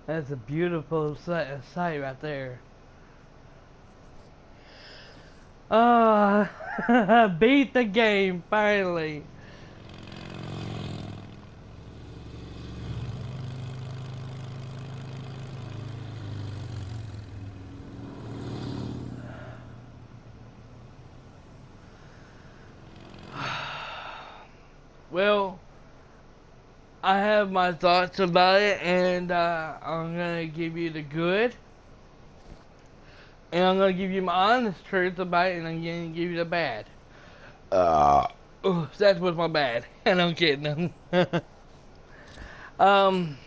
That's a beautiful sight right there. Ah, beat the game finally. Well, I have my thoughts about it, and I'm gonna give you the good, and I'm gonna give you my honest truth about it, and I'm gonna give you the bad. Oh, that was my bad, and I'm kidding. um,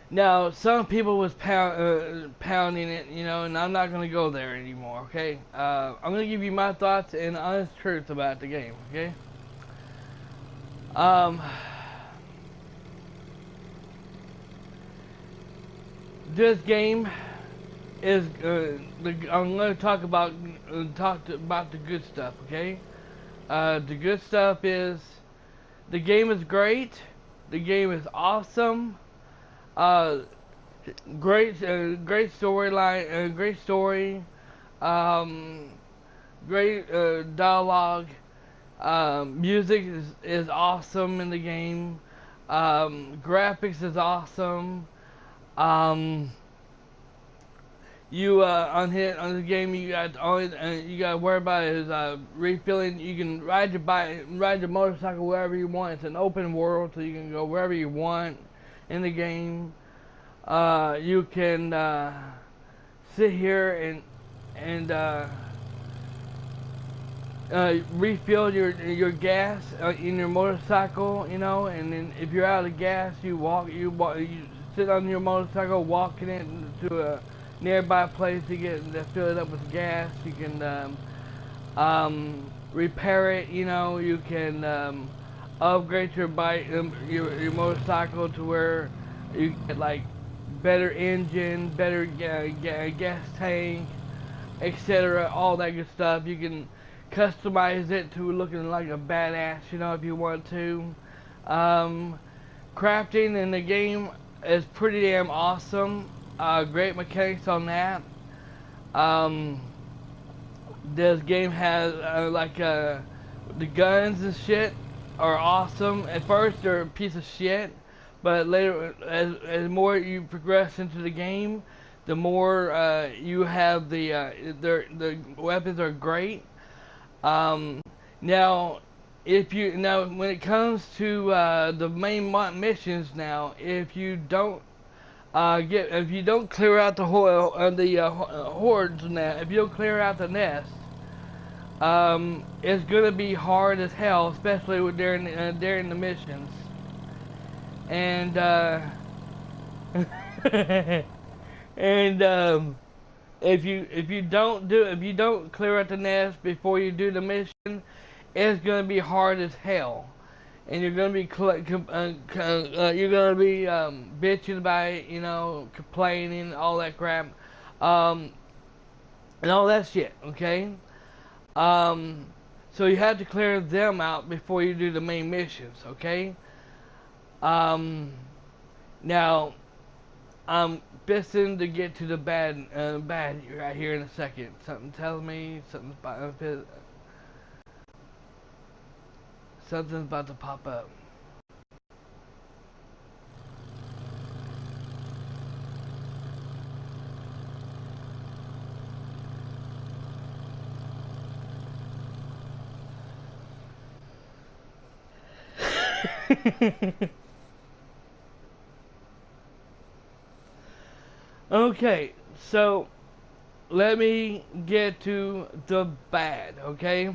Now some people was pounding it, you know, and I'm not gonna go there anymore. Okay, I'm gonna give you my thoughts and honest truth about the game. Okay. Um, this game is I'm gonna talk about the good stuff. Okay. The good stuff is the game is great. The game is awesome. Uh, great storyline. Great story. Um, great dialogue. Music is awesome in the game. Graphics is awesome. Um, you on the game you got only you got to worry about is refilling. You can ride your motorcycle wherever you want. It's an open world, so you can go wherever you want in the game. You can sit here and refill your gas in your motorcycle, you know, and then if you're out of gas, you sit on your motorcycle, walking it to a nearby place to fill it up with gas. You can repair it, you know. You can upgrade your bike, your motorcycle to where you get like better engine, better gas tank, etc. All that good stuff. You can customize it to looking like a badass, you know, if you want to. Um, Crafting in the game is pretty damn awesome. Great mechanics on that. Um, this game has the guns and shit are awesome. At first they're a piece of shit, but later, as more you progress into the game, the more you have the weapons are great. Um, now, when it comes to the main missions, now if you don't clear out the hordes now, if you don't clear out the nest, it's gonna be hard as hell, especially during the missions. And and if you don't clear out the nest before you do the mission, it's gonna be hard as hell, and you're gonna be bitching about it, you know, complaining, all that crap, um, and all that shit. Okay, um, so you have to clear them out before you do the main missions. Okay, um, now I'm destined to get to the bad right here in a second. Something tells me something's about to pop up. Okay, so let me get to the bad. Okay,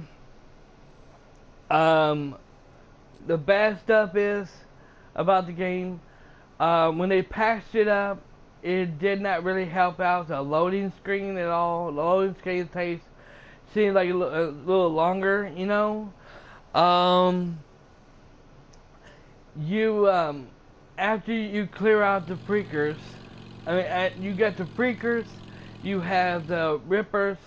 um, the bad stuff is about the game. When they patched it up, it did not really help out the loading screen at all. The loading screen seemed like a little longer, you know. Um, you After you clear out the freakers, you got the freakers, you have the rippers,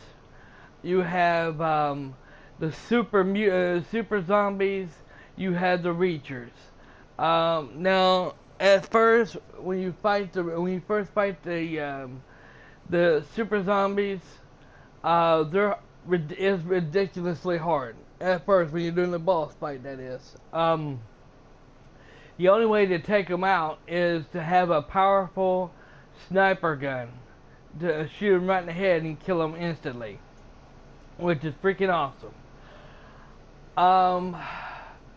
you have the super zombies, you have the reachers. Now, at first when you first fight the super zombies, it's ridiculously hard at first when you're doing the boss fight. That is. The only way to take them out is to have a powerful sniper gun to shoot them right in the head and kill them instantly, which is freaking awesome.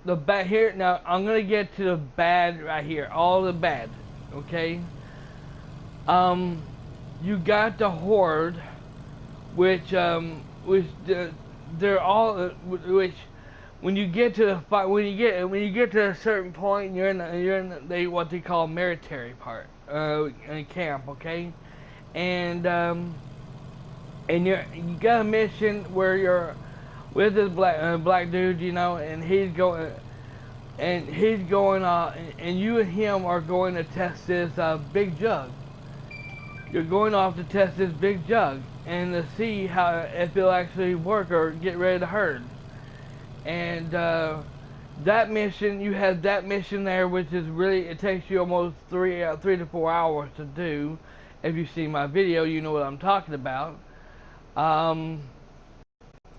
The bad here now. I'm gonna get to the bad right here. All the bad, okay? You got the horde, which they're all which when you get to the fight, when you get to a certain point, you're in what they call military part, in camp, okay? And you got a mission where you're with this black dude, you know, and he's going and you and him are going to test this big jug. You're going off to test this big jug and to see how if it'll actually work or get ready to herd. And that mission, you have that mission there, which is really, it takes you almost 3 to 4 hours to do. If you see my video, you know what I'm talking about.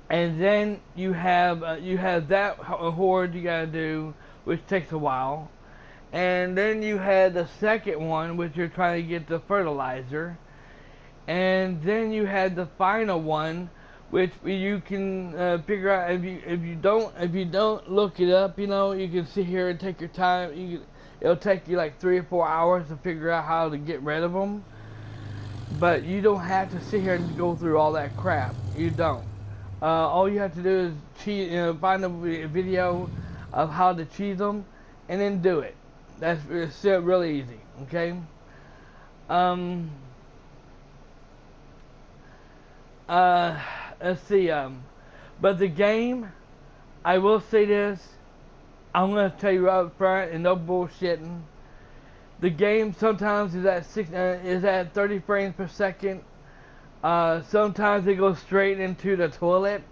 And then you have that horde you gotta do, which takes a while. And then you had the second one, which you're trying to get the fertilizer. And then you had the final one, which you can figure out if you don't look it up, you know, you can sit here and take your time. It'll take you like 3 or 4 hours to figure out how to get rid of them. But you don't have to sit here and go through all that crap. You don't. All you have to do is find a video of how to cheese them, and then do it. It's really easy. Okay. Let's see. But the game, I will say this. I'm gonna tell you right up front, and no bullshitting. The game sometimes is at 30 frames per second. Sometimes it goes straight into the toilet.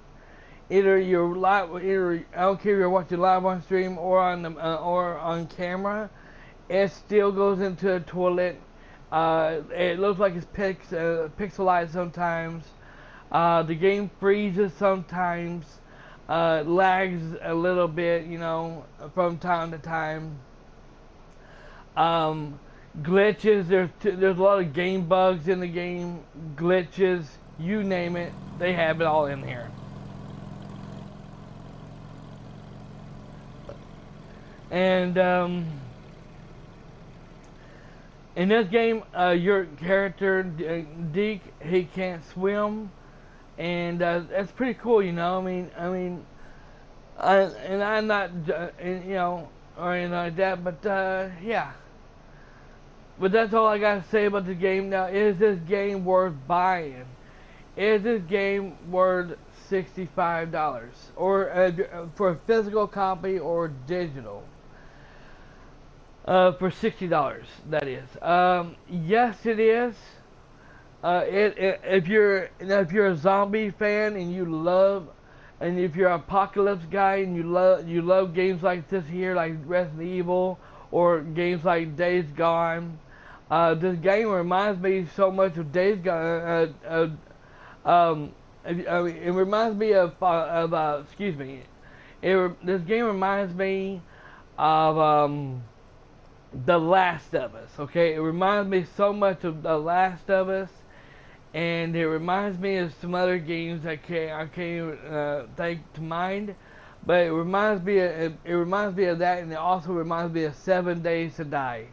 Either I don't care if you're watching live on stream or on camera, it still goes into the toilet. It looks like it's pixelized sometimes. The game freezes sometimes, lags a little bit, you know, from time to time. Glitches, there's a lot of game bugs in the game, glitches, you name it, they have it all in here. And in this game, your character Deke, he can't swim, and that's pretty cool, you know. I'm not, you know, or anything like that, but yeah. But that's all I gotta say about the game. Now, is this game worth buying? Is this game worth $65, or for a physical copy or digital? For $60, that is. Yes, it is. If you're a zombie fan and if you're an apocalypse guy and you love games like this here, like Resident Evil or games like Days Gone, this game reminds me so much of Days Gone. It reminds me of excuse me. This game reminds me of The Last of Us. Okay, it reminds me so much of The Last of Us, and it reminds me of some other games I can't think to mind, but it reminds me of that, and it also reminds me of 7 Days to Die.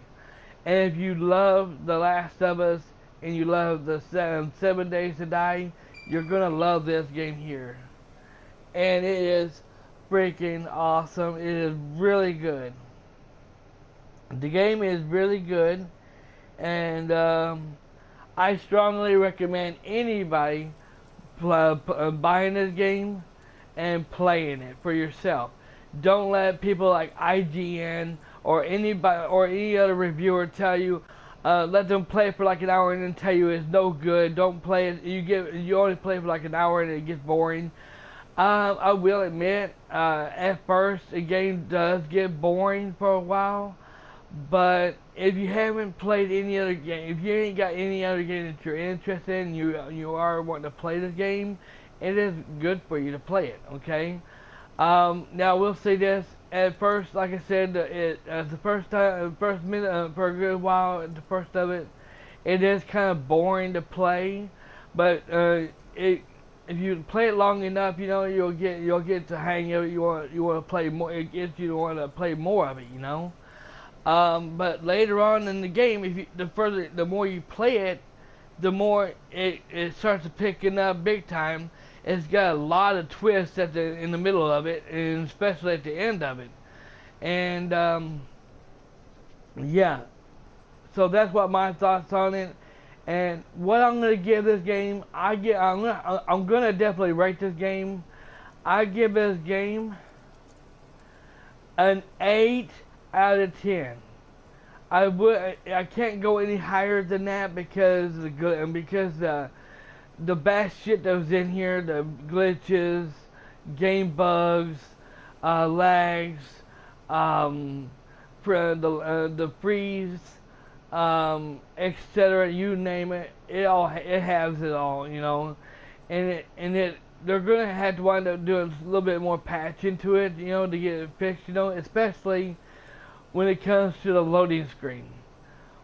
And if you love The Last of Us and you love the 7 Days to Die, you're gonna love this game here, and it is freaking awesome. It is really good. The game is really good, and I strongly recommend anybody buying this game and playing it for yourself. Don't let people like IGN or anybody or any other reviewer tell you. Let them play it for like an hour and then tell you it's no good. Don't play it. You only play for like an hour and it gets boring. I will admit, at first the game does get boring for a while. But if you haven't played any other game, if you ain't got any other game that you're interested in, you are wanting to play this game, it is good for you to play it. Okay. Now we'll say this. At first, like I said, the first time, first minute, for a good while, the first of it, it is kind of boring to play. But it, if you play it long enough, you'll get the hang of it. You want to play more. It gets you to want to play more of it. But later on in the game, the more you play it, the more it starts to picking up big time. It's got a lot of twists in the middle of it, and especially at the end of it. And yeah, so that's what my thoughts on it. And what I'm gonna give this game, I'm gonna definitely rate this game. I give this game an 8 out of 10. I can't go any higher than that because the bad shit that was in here, the glitches, game bugs, lags, the freeze, etc. You name it, it has it all. And they're gonna have to wind up doing a little bit more patching to it, to get it fixed, especially when it comes to the loading screen.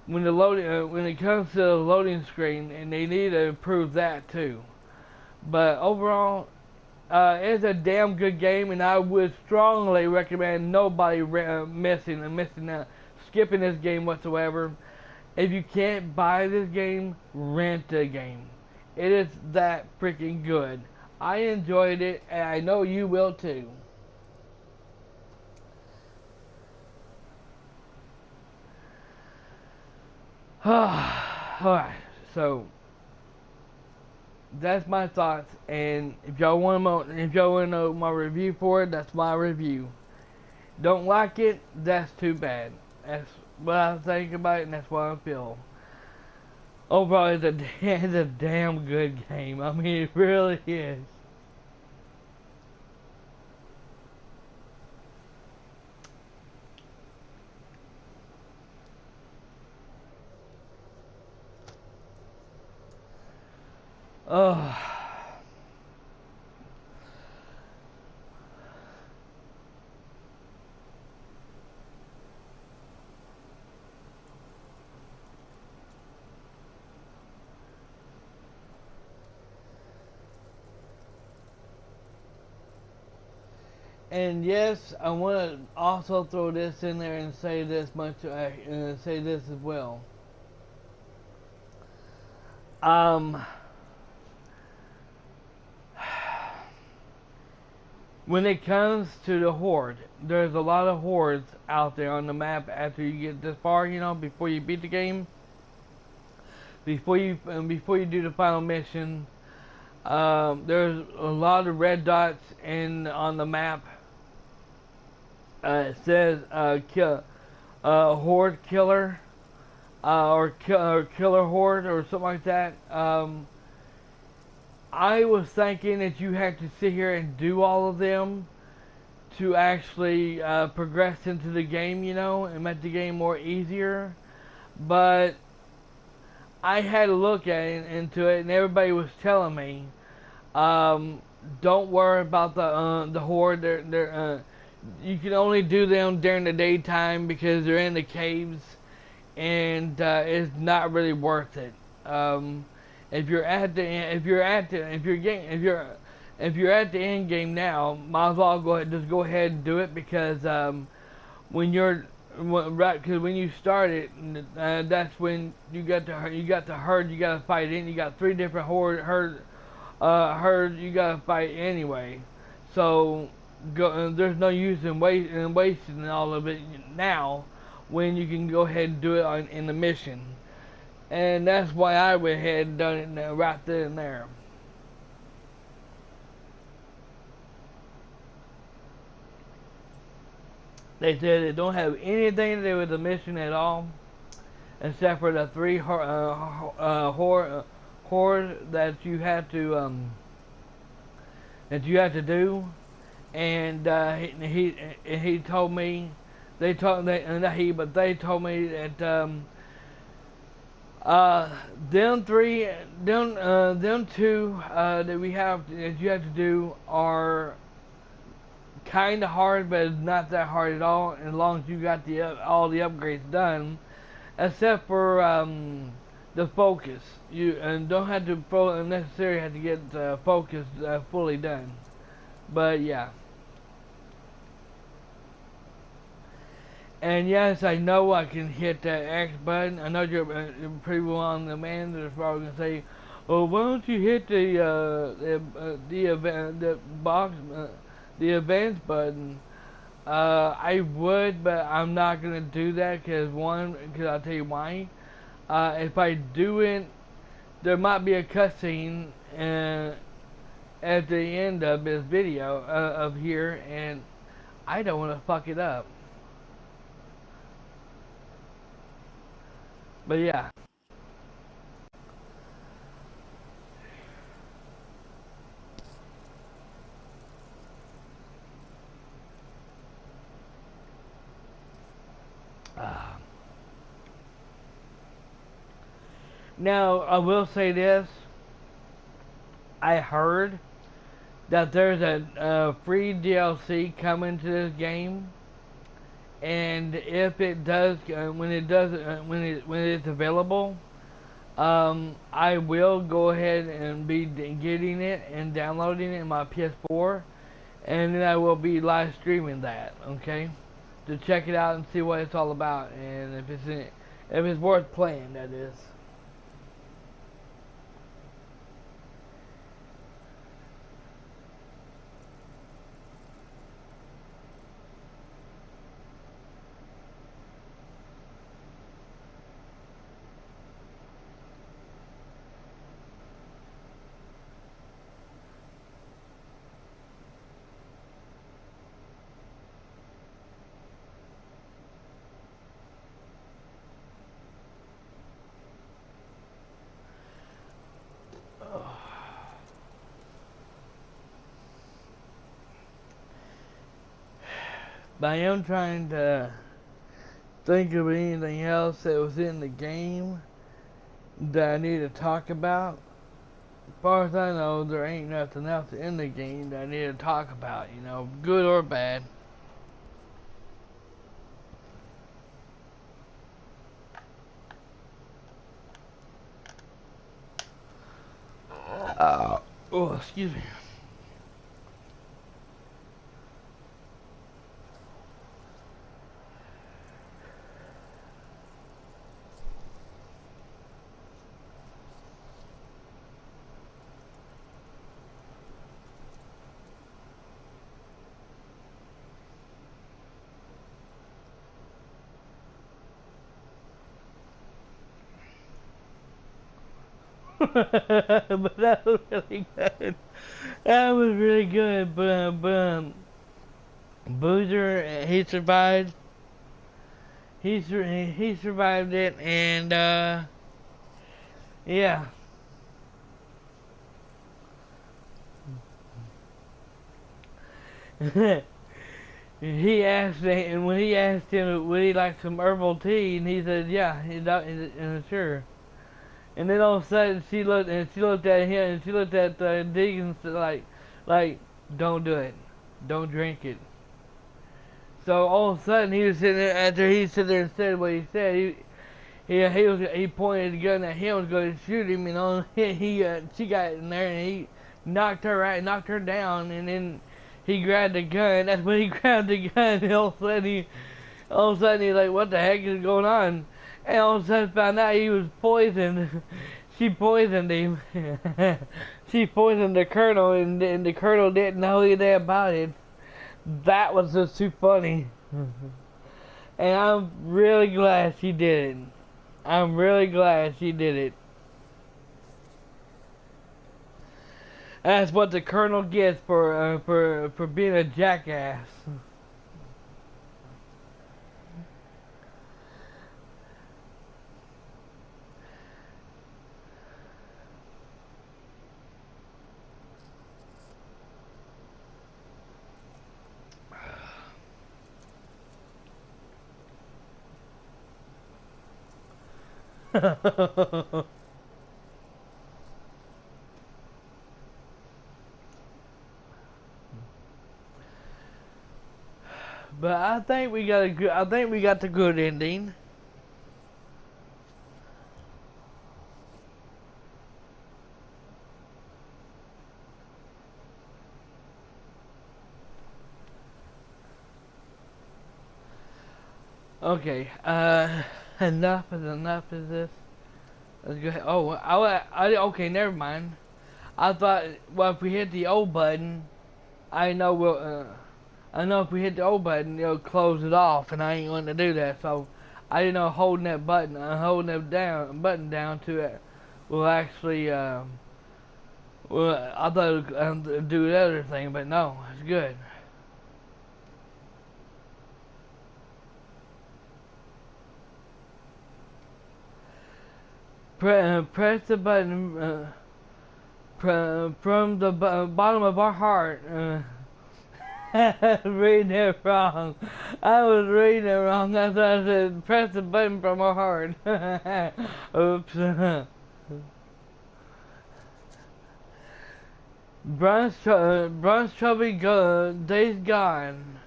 When it comes to the loading screen, and they need to improve that too. But overall, it's a damn good game, and I would strongly recommend nobody skipping this game whatsoever. If you can't buy this game, rent the game. It is that freaking good. I enjoyed it, and I know you will too. Alright, so that's my thoughts, and if y'all want to know my review for it, that's my review. Don't like it, that's too bad. That's what I think about it, and that's what I feel. Overall, it's a damn good game. I mean, it really is. Oh. And yes, I want to also throw this in there and say this say this as well. When it comes to the horde, there's a lot of hordes out there on the map after you get this far, before you beat the game. Before you do the final mission, there's a lot of red dots on the map. It says horde killer, or killer horde, or something like that. I was thinking that you had to sit here and do all of them to actually progress into the game, and make the game more easier. But I had a look into it, and everybody was telling me, don't worry about the horde. You can only do them during the daytime because they're in the caves, and it's not really worth it. If you're at the end game now, might as well go ahead and do it, because when you start it, that's when you got the herd you got to fight in. You got 3 different herds you got to fight anyway. So there's no use in wasting all of it now, when you can go ahead and do it in the mission. And that's why I went ahead and done it right then and there. They said it don't have anything to do with the mission at all, except for the 3 horde that you have to do. And he told me They told not he, but they told me that them three, them two that we have that you have to do are kind of hard, but it's not that hard at all. As long as you got the all the upgrades done, except for the focus. You don't have to necessarily have to get focus fully done. But yeah. And yes, I know I can hit that X button. I know you're pretty well on the man that's probably gonna say, "Oh, why don't you hit the box, the events button?" I would, but I'm not gonna do that because I'll tell you why. If I do it, there might be a cutscene at the end of this video of here, and I don't want to fuck it up. But yeah. Now, I will say this. I heard that there's a free DLC coming to this game, and if it does, when it's available, I will go ahead and be getting it and downloading it in my PS4, and then I will be live streaming that. Okay, to check it out and see what it's all about, and if it's worth playing, that is. But I am trying to think of anything else that was in the game that I need to talk about. As far as I know, there ain't nothing else in the game that I need to talk about, good or bad. Oh, excuse me. But that was really good. That was really good. But Boozer, he survived. He survived it, and yeah. He asked, and when he asked him would he like some herbal tea, and he said, "Yeah, sure." And then all of a sudden she looked at him, and she looked at Deegan and said, like, "Don't do it, don't drink it." So all of a sudden he was sitting there after he sit there and said what he said. He pointed the gun at him, was going to shoot him, and she got in there and he knocked her down, and then he grabbed the gun. That's when he grabbed the gun. And all of a sudden he's like, "What the heck is going on?" And all of a sudden found out he was poisoned. She poisoned him. She poisoned the colonel, and the colonel didn't know anything about it. That was just too funny. And I'm really glad she did it. I'm really glad she did it. That's what the colonel gets for being a jackass. But I think we got a good. I think we got the good ending. Okay. Enough is enough. Is this? Let's go ahead. Oh, okay. Never mind. I thought. Well, if we hit the O button, I know we'll. I know if we hit the O button, it'll close it off, and I ain't going to do that. So I didn't know holding that button, holding that button down to it will actually. Well, I thought it would do the other thing, but no, it's good. Press the button from the bottom of our heart. Reading it wrong. I was reading it wrong. I thought I said press the button from our heart. Oops. Bronze trophy days gone.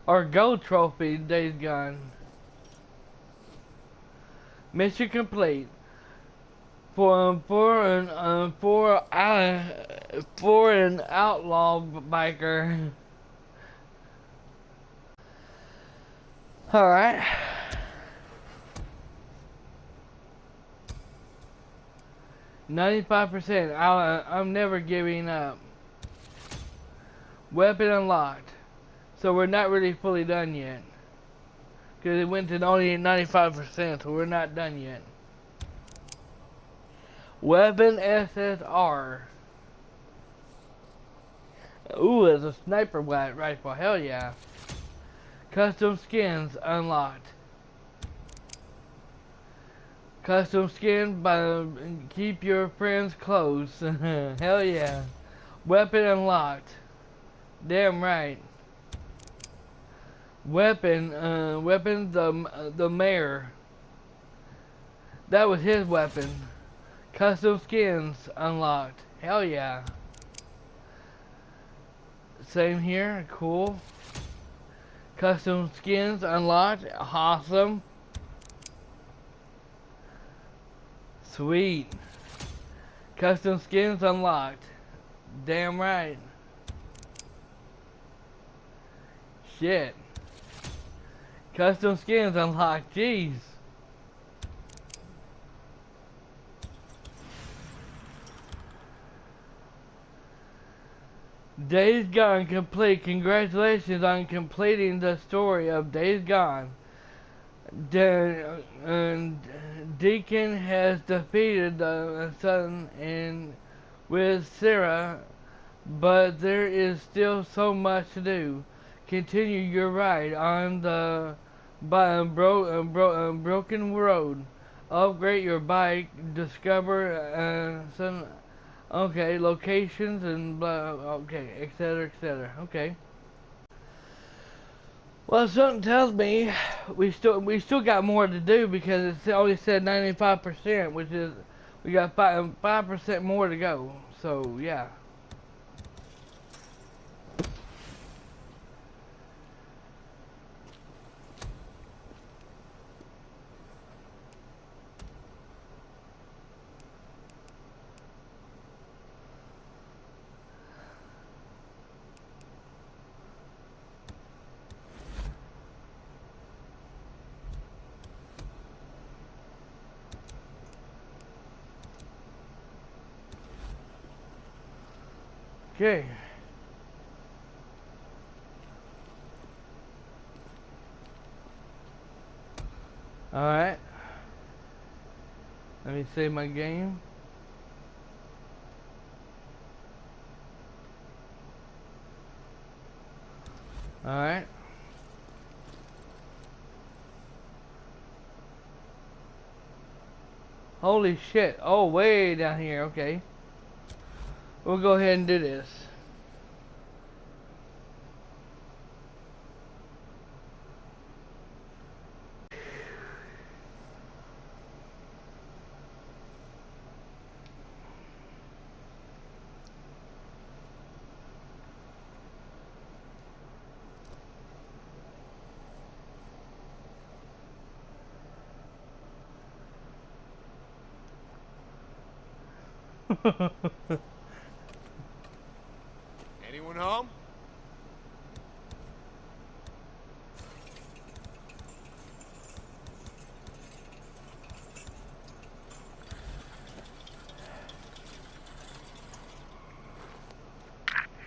Or gold trophy days gone. Mission complete. For an outlaw biker. All right. %. I'm never giving up. Weapon unlocked. So we're not really fully done yet. Because it went to only 95%, so we're not done yet. Weapon SSR. Ooh, it's a sniper rifle. Hell yeah. Custom skins unlocked. Custom skin by keep your friends close. Hell yeah. Weapon unlocked. Damn right. Weapon the mayor. That was his weapon. Custom skins unlocked. Hell yeah. Same here. Cool. Custom skins unlocked. Awesome. Sweet. Custom skins unlocked. Damn right. Shit. Custom skins unlocked. Jeez. Days Gone complete. Congratulations on completing the story of Days Gone. Deacon has defeated the Sun and with Sarah, but there is still so much to do. Continue your ride on the broken road. Upgrade your bike. Discover some locations and blah. Okay, etc. etc. Okay. Well, something tells me we still got more to do because it only said 95%, which is we got 5% more to go. So yeah. Okay. Alright. Let me save my game. Alright. Holy shit. Oh, way down here. Okay. We'll go ahead and do this. Anyone home?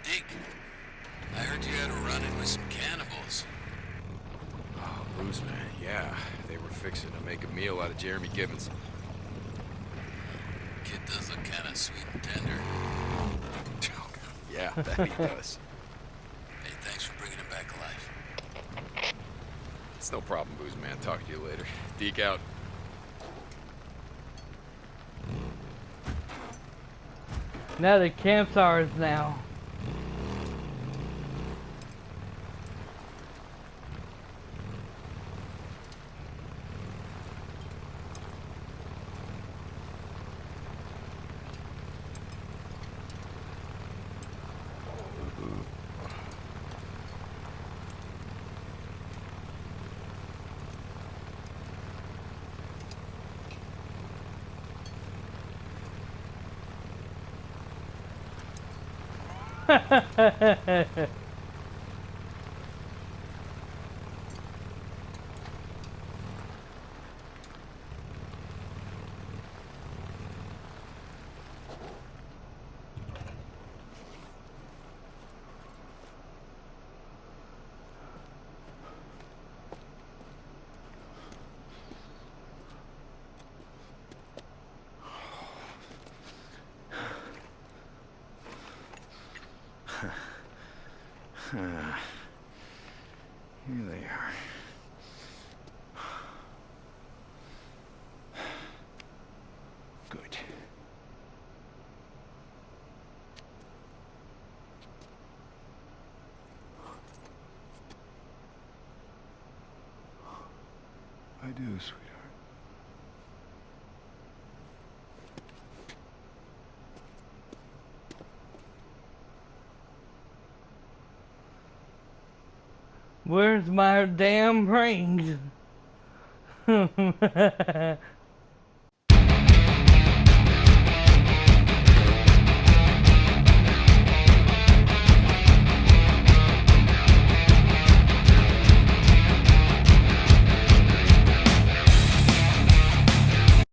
Deke, I heard you had a run-in with some cannibals. Oh, booze man, yeah. They were fixing to make a meal out of Jeremy Gibbons. Kid does look kinda sweet and tender. Yeah, that he does. Hey, thanks for bringing him back alive. It's no problem, booze man. Talk to you later. Deke out. Now the camp's ours now. Here they are. Good. I do, sweetheart. Where's my damn rings?